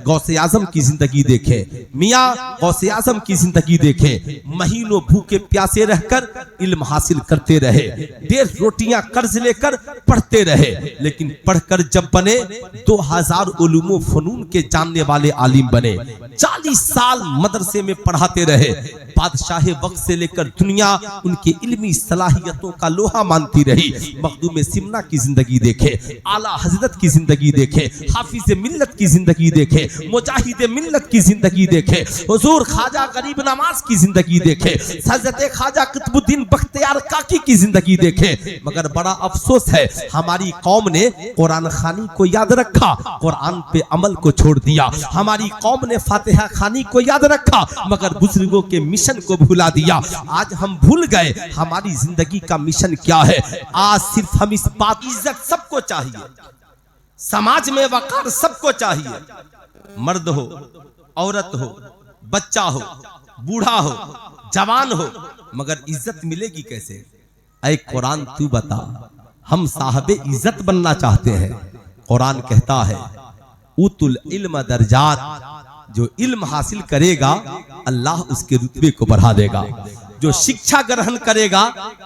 गौसे आजम की जिंदगी देखें, मियाँ गौसे आजम की जिंदगी देखें। महीनों भूखे प्यासे रहकर इल्म हासिल करते रहे, 1.5 रोटियां कर्ज लेकर पढ़ते रहे, लेकिन पढ़कर जब बने 2000 उलूम फनून के जानने वाले आलिम बने। 40 साल मदरसे में पढ़ाते रहे। बादशाह वक्त से लेकर दुनिया उनके इल्मी सलाहियतों का लोहा मानती रही। मखदूम सिमना की जिंदगी देखे, आला हजरत की जिंदगी देखे, हाफिज मिल्लत की जिंदगी देखे, मुजाहिद मिल्लत की जिंदगी देखे, हुजूर ख्वाजा गरीब नवाज की जिंदगी देखे, हजरत ख्वाजा कुतुबुद्दीन बख्तियार काकी की जिंदगी देखे। मगर बड़ा अफसोस है, हमारी कौम ने कुरान खानी को याद रखा, कुरान पे अमल को छोड़ दिया। हमारी कौम ने फातिहा खानी को याद रखा, मगर बुजुर्गों के मिशन को भुला दिया। आज हम भूल गए हमारी जिंदगी का मिशन क्या है। आज सिर्फ हम इस बात, इज्जत सबको चाहिए, समाज में वकार सबको चाहिए, मर्द हो, औरत हो, बच्चा हो, बूढ़ा हो, जवान हो, मगर इज्जत मिलेगी कैसे? ऐ कुरान तू बता, हम साहबे इज्जत बनना चाहते हैं। कुरान कहता है उतुल इल्म दर्जात, जो इल्म हासिल करेगा अल्लाह उसके रुतबे को बढ़ा देगा। जो शिक्षा ग्रहण करेगा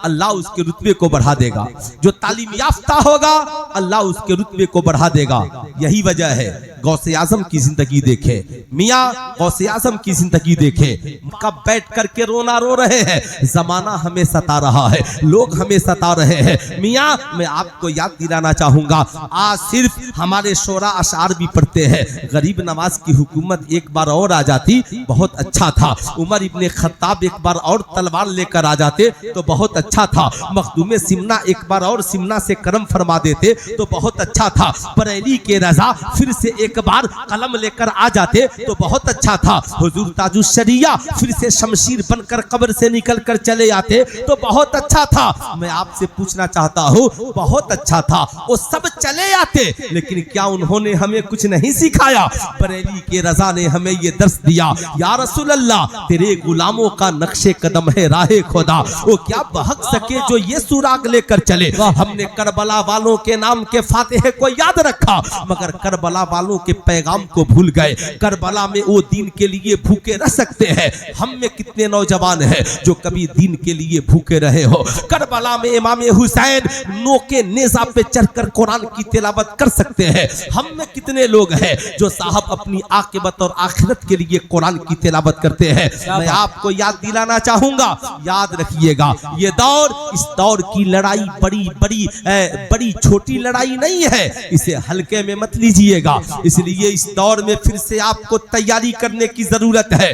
अल्लाह उसके रुतबे को बढ़ा देगा। जो तालीम याफ्ता होगा अल्लाह उसके रुतबे को बढ़ा देगा। यही वजह है गौसे आजम की जिंदगी देखे, मियाँ गौसे आजम की जिंदगी देखे। कब बैठ करके रोना रो रहे हैं, जमाना हमें सता रहा है, लोग हमें सता रहे हैं। मियाँ मैं आपको याद दिलाना चाहूंगा, आज सिर्फ हमारे शोरा अशार भी पढ़ते हैं। गरीब नवाज की हुकूमत एक बार और आ जाती बहुत अच्छा था। उमर इब्ने खत्ताब एक बार और तलवार लेकर आ जाते तो बहुत अच्छा था। मखदूम सिमना एक बार और सिमना से करम फरमा देते तो बहुत अच्छा था। बरेली के रजा फिर से एक बार कलम लेकर आ जाते तो बहुत अच्छा था। हुजूर ताजुश शरिया फिर से शमशीर बनकर कब्र से निकल कर चले आते तो बहुत अच्छा था। मैं आपसे पूछना चाहता हूँ, बहुत अच्छा था, वो सब चले आते, लेकिन क्या उन्होंने हमें कुछ नहीं सिखाया? बरेली के रजा ने हमें ये दर्श दिया, या रसूल अल्लाह तेरे गुलामों का नक्शे कदम है राहे खुदा, वो क्या बहक सके जो ये सुराग लेकर चले। हमने करबला वालों के नाम के फातिहे को याद रखा, मगर करबला वालों के पैगाम को भूल गए। करबला में वो दीन के लिए भूखे रह सकते हैं। हम में कितने नौजवान हैं जो कभी दीन के लिए भूखे रहे हो? करबला में इमाम हुसैन नोके नेजा पे चढ़कर कुरान की तिलावत कर सकते हैं। हम में कितने लोग हैं जो साहब अपनी आकिबत और आखिरत के लिए कुरान की तिलावत करते हैं? मैं आपको याद दिलाना चाहूंगा, याद रखिएगा, ये दौर, इस दौर की लड़ाई बड़ी छोटी लड़ाई नहीं है, इसे हल्के में मत लीजिएगा। इसलिए इस दौर में फिर से आपको तैयारी करने की जरूरत है।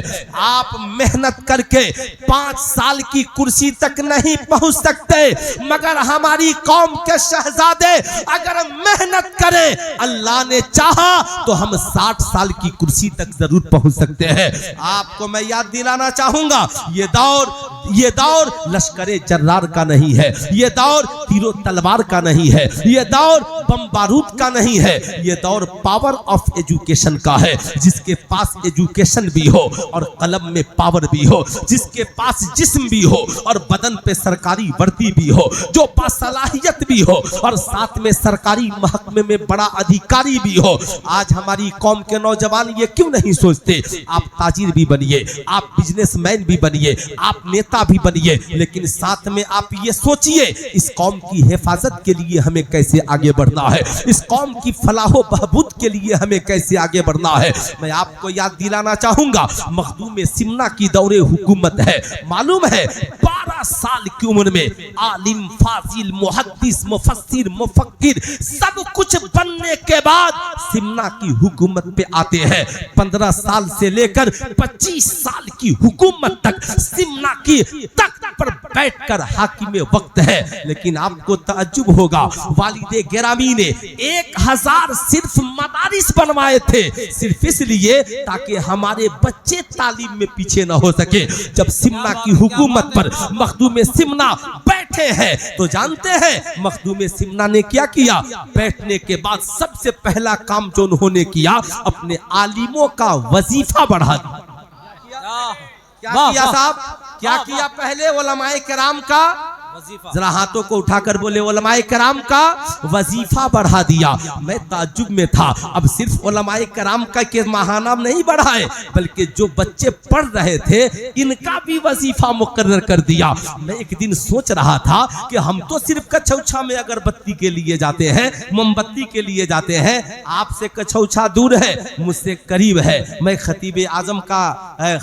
आप मेहनत करके 5 साल की कुर्सी तक नहीं पहुंच सकते, मगर हमारी कौम के शहजादे अगर मेहनत करें, अल्लाह ने चाहा तो हम 60 साल की कुर्सी तक जरूर पहुंच सकते हैं। आपको मैं याद दिलाना चाहूंगा, ये दौर लश्करे जर्रार का नहीं है, ये दौर तीरों तलवार का नहीं है, ये दौर बम बारूद का नहीं है, ये दौर पावर ऑफ एजुकेशन का है। जिसके पास एजुकेशन भी हो और कलम में पावर भी हो, जिसके पास जिस्म भी हो और बदन पे सरकारी वर्दी भी हो, जो बासलाहियत भी हो और साथ में सरकारी महकमे में बड़ा अधिकारी भी हो। आज हमारी कौम के नौजवान ये क्यों नहीं सोचते, आप ताजिर भी बनिए, आप बिजनेसमैन भी बनिए, आप नेता भी बनिए, लेकिन साथ में आप ये सोचिए इस कौम की हिफाजत के लिए हमें कैसे आगे बढ़ना है, इस कौम की फलाहो बहबूद के लिए हमें कैसे आगे बढ़ना है। मैं आपको याद दिलाना चाहूंगा, मखदूम सिमना की दौरे हुकूमत है, मालूम है 12 साल की उम्र में आलिम, फाजिल, मुहद्दिस, मुफस्सिर, मुफक्किर सब कुछ बनने के बाद सिमना की हुकूमत पे आते हैं। 15 साल से लेकर 25 साल की हुकूमत तक सिमना की तख्त पर बैठकर हाकिम वक्त है। लेकिन आपको तअज्जुब होगा, वालिदे गिरामी ने 1000 सिर्फ मदारिस बनवाए थे, सिर्फ इसलिए ताकि हमारे बच्चे तालीम में पीछे न हो सके। जब सिमना की हुकूमत पर मखदूम सिमना बैठे हैं तो जानते हैं मखदूम सिमना ने क्या किया? बैठने के बाद सबसे पहला काम जो उन्होंने किया, अपने आलिमों का वजीफा बढ़ा दिया। क्या किया साहब? क्या किया? पहले उलमाए किराम का जरा हाथों को उठाकर बोले उलमाए कराम का वजीफा बढ़ा दिया। मैं ताज्जुब में था। अब सिर्फ उलमाए कराम का के माहाना नहीं बढ़ाए, बल्कि जो बच्चे पढ़ रहे थे इनका भी वजीफा मुकर्रर कर दिया। मैं एक दिन सोच रहा था कि हम तो सिर्फ कछौछा में अगरबत्ती के लिए जाते हैं, मोमबत्ती के लिए जाते हैं, आपसे कछौछा दूर है, मुझसे करीब है। मैं खतीब आजम का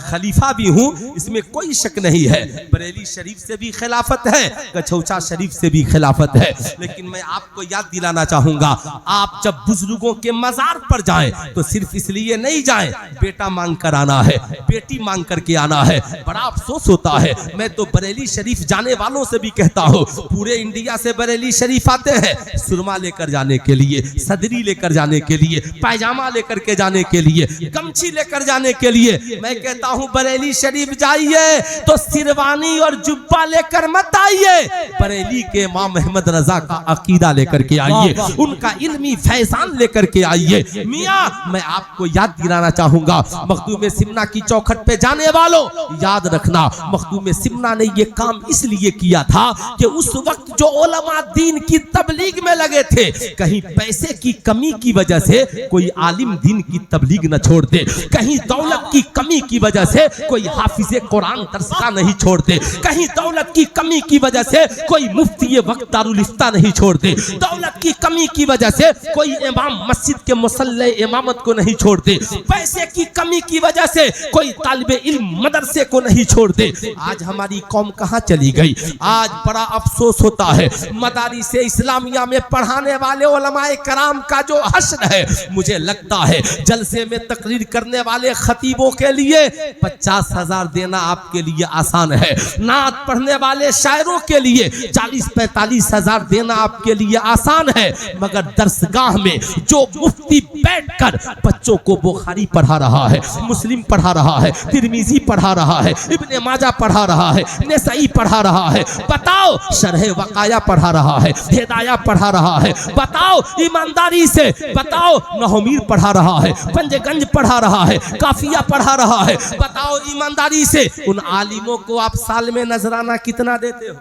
खलीफा भी हूँ, इसमें कोई शक नहीं है। बरेली शरीफ से भी खिलाफत है, कछौछा शरीफ से भी खिलाफत है। लेकिन मैं आपको याद दिलाना चाहूंगा, आप जब बुजुर्गों के मजार पर जाएं तो सिर्फ इसलिए नहीं जाएं बेटा मांग कर आना है, बेटी मांग करके आना है। बड़ा अफसोस होता है, मैं तो बरेली शरीफ जाने वालों से भी कहता हूँ, पूरे इंडिया से बरेली शरीफ आते हैं सुरमा लेकर जाने के लिए, सदरी लेकर जाने के लिए, पायजामा लेकर के जाने के लिए, गमछी लेकर जाने के लिए। मैं कहता हूँ बरेली शरीफ जाइए तो सिरवानी और जुब्बा लेकर मत आइए, बरेली के इमाम अहमद रजा का अकीदा लेकर के आइए, उनका इल्मी फैजान लेकर के आइए। मियाँ मैं आपको याद दिलाना चाहूंगा, मखदूम सिमना की चौखट पे जाने वालों याद रखना, मखदूम सिमना ने ये काम इसलिए किया था कि उस वक्त जो उलमा दीन की तबलीग में लगे थे, कहीं पैसे की कमी की वजह से कोई आलिम दीन की तबलीग न छोड़ दे, कहीं दौलत की कमी की वजह से कोई हाफिज कुरान दर्स का नहीं छोड़ दे, कहीं दौलत की कमी की वजह से कोई मुफ्ती वक्त दारुल इफ्ता नहीं छोड़ दे, दौलत की कमी की वजह से कोई इमाम मस्जिद के मुसल्ले इमामत को नहीं छोड़ दे, पैसे की कमी की वजह से कोई तालिबे इल्म मदरसे को नहीं छोड़ दे। आज हमारी कौम कहाँ चली गई? आज बड़ा अफसोस होता है, मदारिस इस्लामिया में पढ़ाने वाले उलमाए कराम का जो हश्र है, मुझे लगता है जलसे में तकरीर करने वाले खतीबों के लिए 50,000 देना आपके लिए आसान है, नात पढ़ने वाले शायरों के लिए 40-45,000 देना आपके लिए आसान है, मगर दरसगाह में जो मुफ्ती बैठकर बच्चों को बुखारी पढ़ा रहा है, मुस्लिम पढ़ा रहा है, तिरमिजी पढ़ा रहा है, इब्ने माजा पढ़ा रहा है, नसाई पढ़ा रहा है, बताओ शरह वकाया पढ़ा रहा है, हिदाया पढ़ा रहा है, बताओ ईमानदारी से बताओ नहमीर पढ़ा रहा है, पंजगंज पढ़ा रहा है, काफिया पढ़ा रहा है, बताओ ईमानदारी से उन आलिमों को आप साल में नजराना कितना देते हो?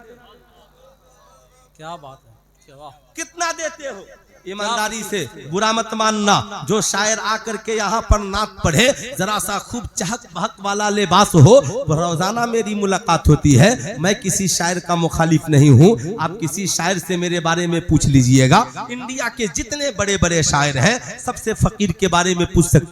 क्या बात है, कितना देते हो? ईमानदारी से बुरा मत मानना, जो शायर आकर के यहाँ पर नात पढ़े, जरा सा खूब चहक बहक वाला लिबास हो, रोजाना मेरी मुलाकात होती है। मैं किसी शायर का मुखालिफ नहीं हूँ, आप किसी शायर से मेरे बारे में पूछ लीजिएगा। इंडिया के जितने बड़े बड़े शायर हैं सबसे फकीर के बारे में पूछ सकते